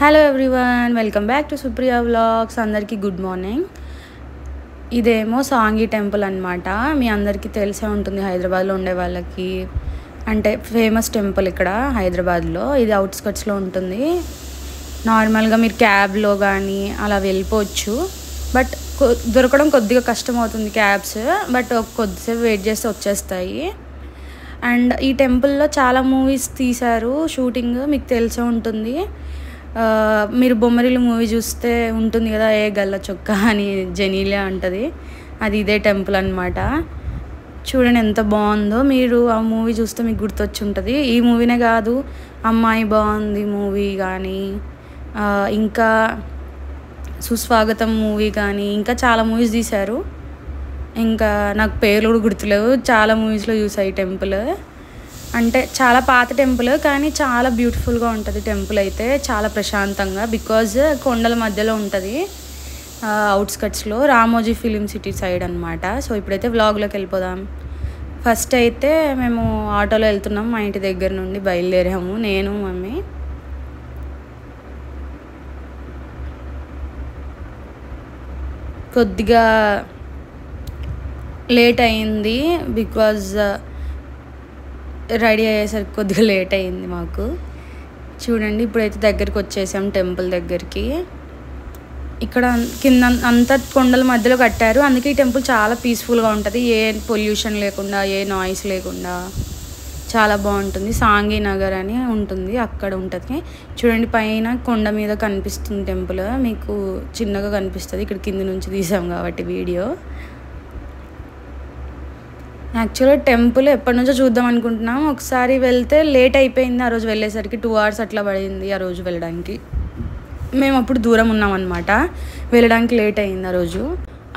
Hello everyone, welcome back to Supriya vlogs. అందరికీ good morning. ఇదేమో Sanghi temple అనమాట. మీ అందరికీ తెలిసే ఉంటుంది, హైదరాబాద్లో ఉండే వాళ్ళకి. అంటే ఫేమస్ టెంపుల్ ఇక్కడ హైదరాబాద్లో. ఇది అవుట్స్కట్స్లో ఉంటుంది. నార్మల్గా మీరు క్యాబ్లో కానీ అలా వెళ్ళిపోవచ్చు, బట్ దొరకడం కొద్దిగా కష్టం అవుతుంది క్యాబ్స్. బట్ కొద్దిసేపు వెయిట్ చేస్తే వచ్చేస్తాయి. అండ్ ఈ టెంపుల్లో చాలా మూవీస్ తీశారు షూటింగ్, మీకు తెలిసే ఉంటుంది. మీరు బొమ్మరిల్లు మూవీ చూస్తే ఉంటుంది కదా, ఏ గల్ల చొక్కా అని జెనీలియా ఉంటుంది, అది ఇదే టెంపుల్ అనమాట. చూడండి ఎంత బాగుందో. మీరు ఆ మూవీ చూస్తే మీకు గుర్తొచ్చి ఉంటుంది. ఈ మూవీనే కాదు, అమ్మాయి బాగుంది మూవీ కానీ, ఇంకా సుస్వాగతం మూవీ కానీ, ఇంకా చాలా మూవీస్ తీశారు. ఇంకా నాకు పేర్లు కూడా గుర్తులేవు. చాలా మూవీస్లో చూసాయి ఈ టెంపుల్. అంటే చాలా పాత టెంపుల్, కానీ చాలా బ్యూటిఫుల్గా ఉంటుంది టెంపుల్ అయితే, చాలా ప్రశాంతంగా. బికాజ్ కొండల మధ్యలో ఉంటుంది, అవుట్స్కట్స్లో, రామోజీ ఫిలిం సిటీ సైడ్ అనమాట. సో ఇప్పుడైతే వ్లాగ్లోకి వెళ్ళిపోదాం. ఫస్ట్ అయితే మేము ఆటోలో వెళ్తున్నాం, మా ఇంటి దగ్గర నుండి బయలుదేరాము, నేను మమ్మీ. కొద్దిగా లేట్ అయింది, బికాజ్ రెడీ అయ్యేసరికి కొద్దిగా లేట్ అయింది మాకు. చూడండి ఇప్పుడైతే దగ్గరికి వచ్చేసాం టెంపుల్ దగ్గరికి. ఇక్కడ కింద అంతా కొండల మధ్యలో కట్టారు, అందుకే ఈ టెంపుల్ చాలా పీస్ఫుల్గా ఉంటుంది. ఏ పొల్యూషన్ లేకుండా, ఏ నాయిస్ లేకుండా చాలా బాగుంటుంది. సాంగి నగర్ అని ఉంటుంది, అక్కడ ఉంటుంది. చూడండి పైన కొండ మీద కనిపిస్తుంది టెంపుల్, మీకు చిన్నగా కనిపిస్తుంది. ఇక్కడ కింద నుంచి తీసాం కాబట్టి వీడియో. యాక్చువల్గా టెంపుల్ ఎప్పటి నుంచో చూద్దాం అనుకుంటున్నాం. ఒకసారి వెళ్తే లేట్ అయిపోయింది, ఆ రోజు వెళ్ళేసరికి 2 hours అట్లా పడింది ఆ రోజు వెళ్ళడానికి. మేము అప్పుడు దూరం ఉన్నామన్నమాట, వెళ్ళడానికి లేట్ అయింది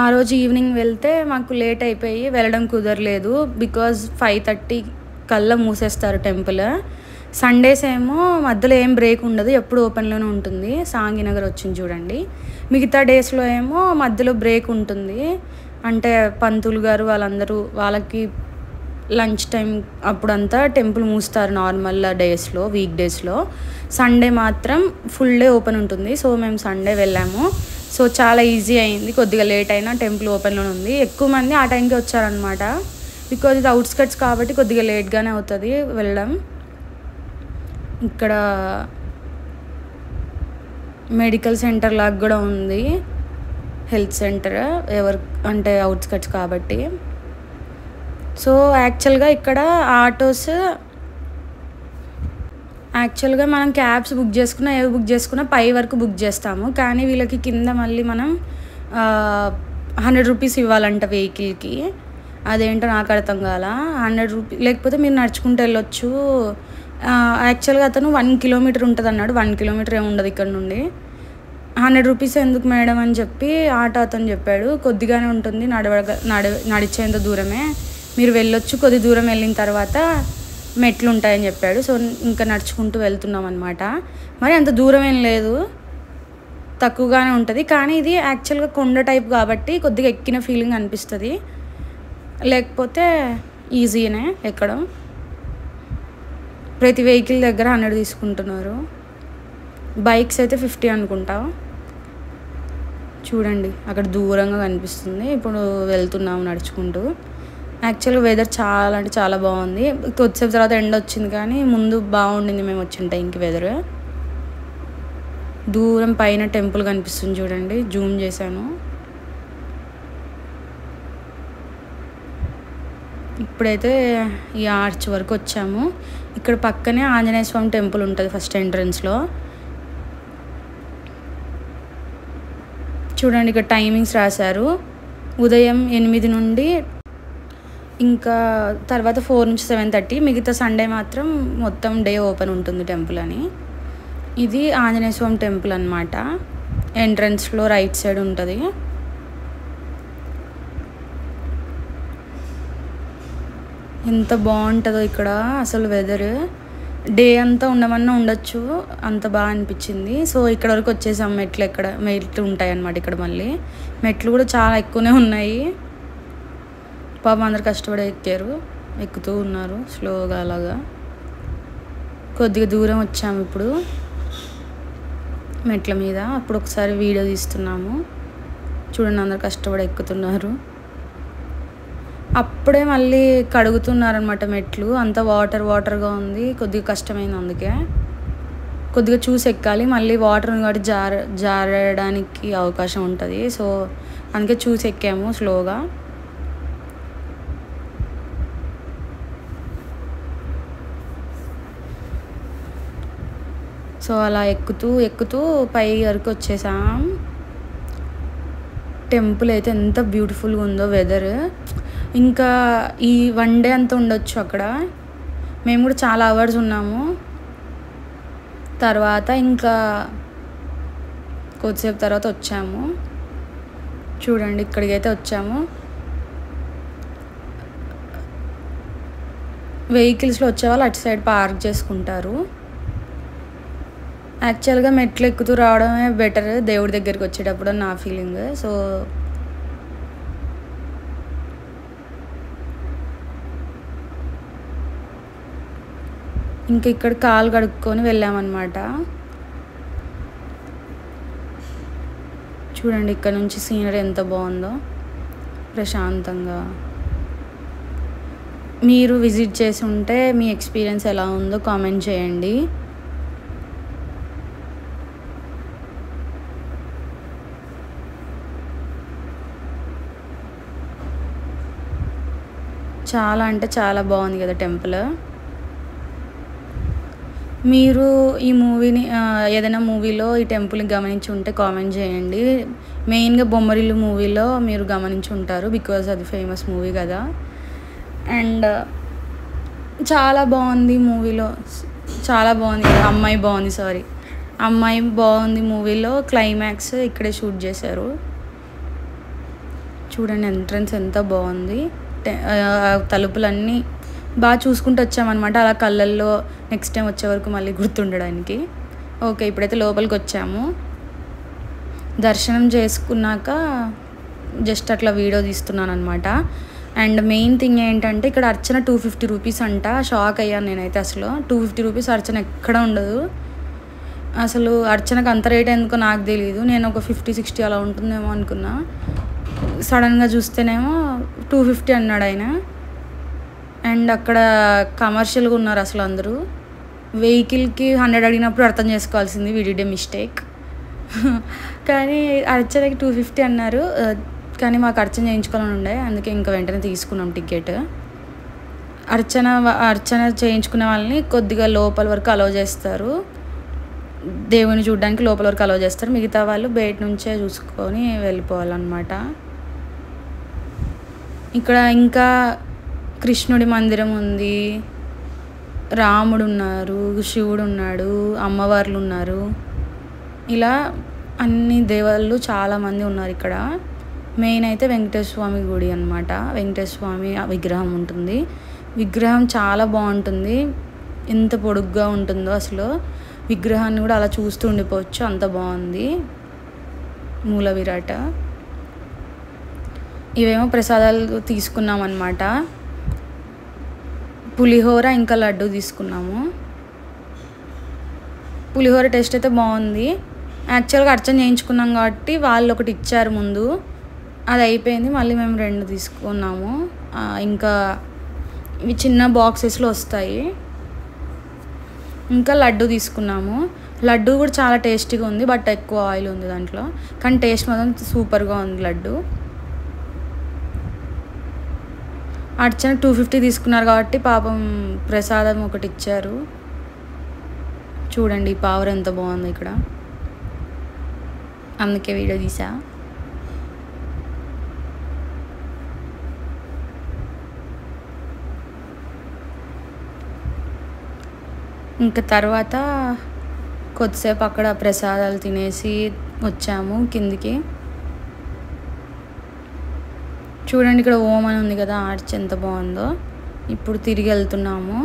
ఆ రోజు ఈవినింగ్ వెళ్తే మాకు లేట్ అయిపోయి వెళ్ళడం కుదరలేదు. బికాజ్ 5:30 కల్లా మూసేస్తారు టెంపుల్. సండేస్ ఏమో మధ్యలో ఏం బ్రేక్ ఉండదు, ఎప్పుడు ఓపెన్లోనే ఉంటుంది. సాంగినగర్ వచ్చింది చూడండి. మిగతా డేస్లో ఏమో మధ్యలో బ్రేక్ ఉంటుంది. అంటే పంతులు గారు వాళ్ళందరూ, వాళ్ళకి లంచ్ టైం అప్పుడంతా టెంపుల్ మూస్తారు నార్మల్ డేస్లో, వీక్ డేస్లో. సండే మాత్రం ఫుల్ డే ఓపెన్ ఉంటుంది. సో మేము సండే వెళ్ళాము. సో చాలా ఈజీ అయింది, కొద్దిగా లేట్ అయినా టెంపుల్ ఓపెన్లోనే ఉంది. ఎక్కువ మంది ఆ టైంకి వచ్చారనమాట, బికాజ్ ఇది అవుట్స్కట్స్ కాబట్టి కొద్దిగా లేట్గానే అవుతుంది వెళ్ళడం. ఇక్కడ మెడికల్ సెంటర్ లాగా కూడా ఉంది, హెల్త్ సెంటర్, ఎవరు అంటే అవుట్స్కట్స్ కాబట్టి. సో యాక్చువల్గా ఇక్కడ ఆటోస్, యాక్చువల్గా మనం క్యాబ్స్ బుక్ చేసుకున్నా, ఏవి బుక్ చేసుకున్నా పై వరకు బుక్ చేస్తాము. కానీ వీళ్ళకి కింద మళ్ళీ మనం 100 rupees ఇవ్వాలంట వెహికల్కి. అదేంటో నాకు అర్థం కాల. 100 rupees లేకపోతే మీరు నడుచుకుంటూ వెళ్ళొచ్చు. యాక్చువల్గా అతను 1 kilometer ఉంటుంది అన్నాడు. 1 kilometer ఏమి ఉండదు ఇక్కడ నుండి. 100 rupees ఎందుకు మేడం అని చెప్పి ఆటో అతను చెప్పాడు. కొద్దిగానే ఉంటుంది, నడిచేంత దూరమే, మీరు వెళ్ళొచ్చు, కొద్ది దూరం వెళ్ళిన తర్వాత మెట్లు ఉంటాయని చెప్పాడు. సో ఇంకా నడుచుకుంటూ వెళ్తున్నాం అనమాట. మరి అంత దూరం ఏం లేదు, తక్కువగానే ఉంటుంది. కానీ ఇది యాక్చువల్గా కొండ టైప్ కాబట్టి కొద్దిగా ఎక్కిన ఫీలింగ్ అనిపిస్తుంది, లేకపోతే ఈజీనే ఎక్కడం. ప్రతి వెహికల్ దగ్గర 100 తీసుకుంటున్నారు. బైక్స్ అయితే 50 అనుకుంటా. చూడండి అక్కడ దూరంగా కనిపిస్తుంది. ఇప్పుడు వెళ్తున్నాము నడుచుకుంటూ. యాక్చువల్గా వెదర్ చాలా అంటే చాలా బాగుంది. కొద్దిసేపు తర్వాత ఎండ వచ్చింది, కానీ ముందు బాగుండింది మేము వచ్చిన టైంకి వెదర్. దూరం పైన టెంపుల్ కనిపిస్తుంది చూడండి, జూమ్ చేశాను. ఇప్పుడైతే ఈ ఆర్చ్ వరకు వచ్చాము. ఇక్కడ పక్కనే ఆంజనేయ స్వామి టెంపుల్ ఉంటుంది ఫస్ట్ ఎంట్రన్స్లో. చూడండి ఇక్కడ టైమింగ్స్ రాశారు, ఉదయం 8 నుండి ఇంకా తర్వాత 4 నుంచి 7:30. మిగతా సండే మాత్రం మొత్తం డే ఓపెన్ ఉంటుంది టెంపుల్ అని. ఇది ఆంజనేయ స్వామి టెంపుల్ అనమాట. ఎంట్రన్స్లో రైట్ సైడ్ ఉంటుంది. ఎంత బాగుంటుందో ఇక్కడ అసలు వెదర్. డే అంతా ఉండమన్నా ఉండొచ్చు, అంత బాగా అనిపించింది. సో ఇక్కడ వరకు వచ్చేసాం. మెట్లు ఉంటాయి అన్నమాట ఇక్కడ. మళ్ళీ మెట్లు కూడా చాలా ఎక్కువనే ఉన్నాయి. పాపం అందరు కష్టపడి ఎక్కుతూ ఉన్నారు స్లోగా అలాగా. కొద్దిగా దూరం వచ్చాము ఇప్పుడు. మెట్ల మీద. అప్పుడు ఒకసారి వీడియో తీస్తున్నాము. చూడండి అందరు కష్టపడి ఎక్కుతున్నారు. అప్పుడే మళ్ళీ కడుగుతున్నారనమాట మెట్లు. అంత వాటర్గా ఉంది, కొద్దిగా కష్టమైంది. అందుకే కొద్దిగా చూసి ఎక్కాలి. మళ్ళీ వాటర్ ఉంది కాబట్టి జారడానికి అవకాశం ఉంటుంది. సో అందుకే చూసి ఎక్కాము స్లోగా. సో అలా ఎక్కుతూ పై వరకు వచ్చేసాం. టెంపుల్ అయితే ఎంత బ్యూటిఫుల్గా ఉందో వెదర్. ఇంకా ఈ 1 డే అంతా ఉండొచ్చు అక్కడ. మేము కూడా చాలా అవర్స్ ఉన్నాము. తర్వాత ఇంకా కొద్దిసేపు తర్వాత వచ్చాము. చూడండి ఇక్కడికైతే వచ్చాము. వెహికల్స్లో వచ్చేవాళ్ళు అటు సైడ్ పార్క్ చేసుకుంటారు. యాక్చువల్గా మెట్లు ఎక్కుతూ రావడమే బెటర్ దేవుడి దగ్గరికి వచ్చేటప్పుడు నా ఫీలింగ్. సో ఇంకా ఇక్కడ కాలు కడుక్కొని వెళ్ళామన్నమాట. చూడండి ఇక్కడ నుంచి సీనరీ ఎంత బాగుందో, ప్రశాంతంగా. మీరు విజిట్ చేసి ఉంటే మీ ఎక్స్పీరియన్స్ ఎలా ఉందో కామెంట్ చేయండి. చాలా అంటే చాలా బాగుంది కదా టెంపుల్. మీరు ఈ మూవీని ఏదైనా మూవీలో ఈ టెంపుల్ని గమనించి ఉంటే కామెంట్ చేయండి. మెయిన్గా బొమ్మరిల్లు మూవీలో మీరు గమనించి ఉంటారు, బికాజ్ అది ఫేమస్ మూవీ కదా. అండ్ చాలా బాగుంది మూవీలో, చాలా బాగుంది. అమ్మాయి బాగుంది మూవీలో. క్లైమాక్స్ ఇక్కడే షూట్ చేశారు. చూడండి ఎంట్రన్స్ ఎంత బాగుంది. తలుపులన్నీ బాగా చూసుకుంటూ వచ్చామన్నమాట. అలా కళ్ళల్లో నెక్స్ట్ టైం వచ్చే వరకు మళ్ళీ గుర్తుండడానికి. ఓకే, ఇప్పుడైతే లోపలికి వచ్చాము. దర్శనం చేసుకున్నాక జస్ట్ అట్లా వీడియో తీస్తున్నాను అనమాట. అండ్ మెయిన్ థింగ్ ఏంటంటే ఇక్కడ అర్చన 250 రూపీస్ అంట. షాక్ అయ్యాను నేనైతే. అసలు 250 రూపీస్ అర్చన ఎక్కడ ఉండదు. అసలు అర్చనకు అంత రేట్ ఎందుకో నాకు తెలియదు. నేను ఒక 50-60 అలా ఉంటుందేమో అనుకున్నా. సడన్గా చూస్తేనేమో 250 అన్నాడు ఆయన. అండ్ అక్కడ కమర్షియల్గా ఉన్నారు అసలు అందరూ. వెహికల్కి 100 అడిగినప్పుడు అర్థం చేసుకోవాల్సింది, వీ డిడ్ ఏ మిస్టేక్. కానీ అర్చనకి 250 అన్నారు. కానీ మాకు అర్చన చేయించుకోవాలని ఉండే, అందుకే ఇంకా వెంటనే తీసుకున్నాం టికెట్. అర్చన చేయించుకునే వాళ్ళని కొద్దిగా లోపల వరకు అలౌ చేస్తారు, దేవుని చూడడానికి లోపల వరకు అలౌ చేస్తారు. మిగతా వాళ్ళు బయట నుంచే చూసుకొని వెళ్ళిపోవాలన్నమాట. ఇక్కడ ఇంకా కృష్ణుడి మందిరం ఉంది, రాముడు ఉన్నారు, శివుడు ఉన్నాడు, అమ్మవార్లు ఉన్నారు. ఇలా అన్ని దేవాళ్ళు చాలామంది ఉన్నారు ఇక్కడ. మెయిన్ అయితే వెంకటేశ్వర స్వామి గుడి అనమాట. వెంకటేశ్వర స్వామి విగ్రహం ఉంటుంది. విగ్రహం చాలా బాగుంటుంది. ఎంత పొడుగ్గా ఉంటుందో అసలు. విగ్రహాన్ని కూడా అలా చూస్తూ ఉండిపోవచ్చు, అంత బాగుంది. మూల విరాట. ఇవేమో ప్రసాదాలు తీసుకున్నాం అన్నమాట. పులిహోర ఇంకా లడ్డు తీసుకున్నాము. పులిహోర టేస్ట్ అయితే బాగుంది. యాక్చువల్గా అర్చన చేయించుకున్నాం కాబట్టి వాళ్ళు ఒకటి ఇచ్చారు ముందు, అది అయిపోయింది. మళ్ళీ మేము 2 తీసుకున్నాము. ఇంకా ఇవి చిన్న బాక్సెస్లో వస్తాయి. ఇంకా లడ్డు తీసుకున్నాము. లడ్డు కూడా చాలా టేస్టీగా ఉంది, బట్ ఎక్కువ ఆయిల్ ఉంది దాంట్లో. కానీ టేస్ట్ మాత్రం సూపర్గా ఉంది లడ్డు. అర్చన 250 తీసుకున్నారు కాబట్టి పాపం ప్రసాదం ఒకటి ఇచ్చారు. చూడండి పవర్ ఎంత బాగుంది ఇక్కడ, అందుకే వీడియో తీసా. ఇంకా తర్వాత కొద్దిసేపు అక్కడ ప్రసాదాలు తినేసి వచ్చాము కిందికి. చూడండి ఇక్కడ ఓం అని ఉంది కదా, ఆర్చ్ ఎంత బాగుందో. ఇప్పుడు తిరిగి వెళ్తున్నాము.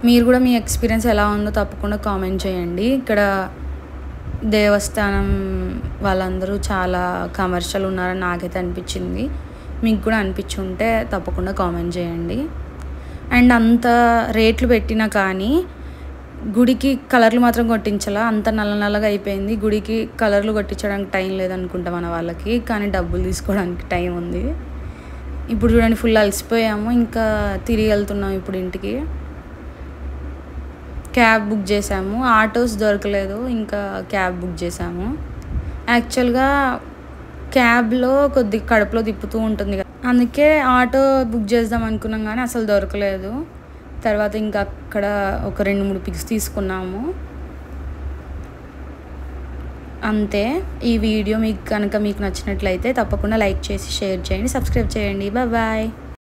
మీరు కూడా మీ ఎక్స్పీరియన్స్ ఎలా ఉందో తప్పకుండా కామెంట్ చేయండి. ఇక్కడ దేవస్థానం వాళ్ళందరూ చాలా కమర్షియల్ ఉన్నారని నాకైతే అనిపించింది. మీకు కూడా అనిపించి ఉంటే తప్పకుండా కామెంట్ చేయండి. అండ్ అంత రేట్లు పెట్టినా కానీ గుడికి కలర్లు మాత్రం కొట్టించాలా, అంత నల్ల నల్లగా అయిపోయింది. గుడికి కలర్లు కొట్టించడానికి టైం లేదనుకుంటా మన వాళ్ళకి, కానీ డబ్బులు తీసుకోవడానికి టైం ఉంది. ఇప్పుడు చూడండి ఫుల్ అలసిపోయాము, ఇంకా తిరిగి వెళ్తున్నాం ఇప్పుడు ఇంటికి. క్యాబ్ బుక్ చేసాము, ఆటోస్ దొరకలేదు, ఇంకా క్యాబ్ బుక్ చేసాము. యాక్చువల్గా క్యాబ్లో కొద్దిగా కడుపులో తిప్పుతూ ఉంటుంది కదా, అందుకే ఆటో బుక్ చేద్దాం అనుకున్నాం కానీ అసలు దొరకలేదు. తర్వాత ఇంకా అక్కడ ఒక 2-3 పిక్స్ తీసుకున్నాము, అంతే. ఈ వీడియో మీకు కనుక మీకు నచ్చినట్లయితే తప్పకుండా లైక్ చేసి షేర్ చేయండి, సబ్స్క్రైబ్ చేయండి. బాయ్.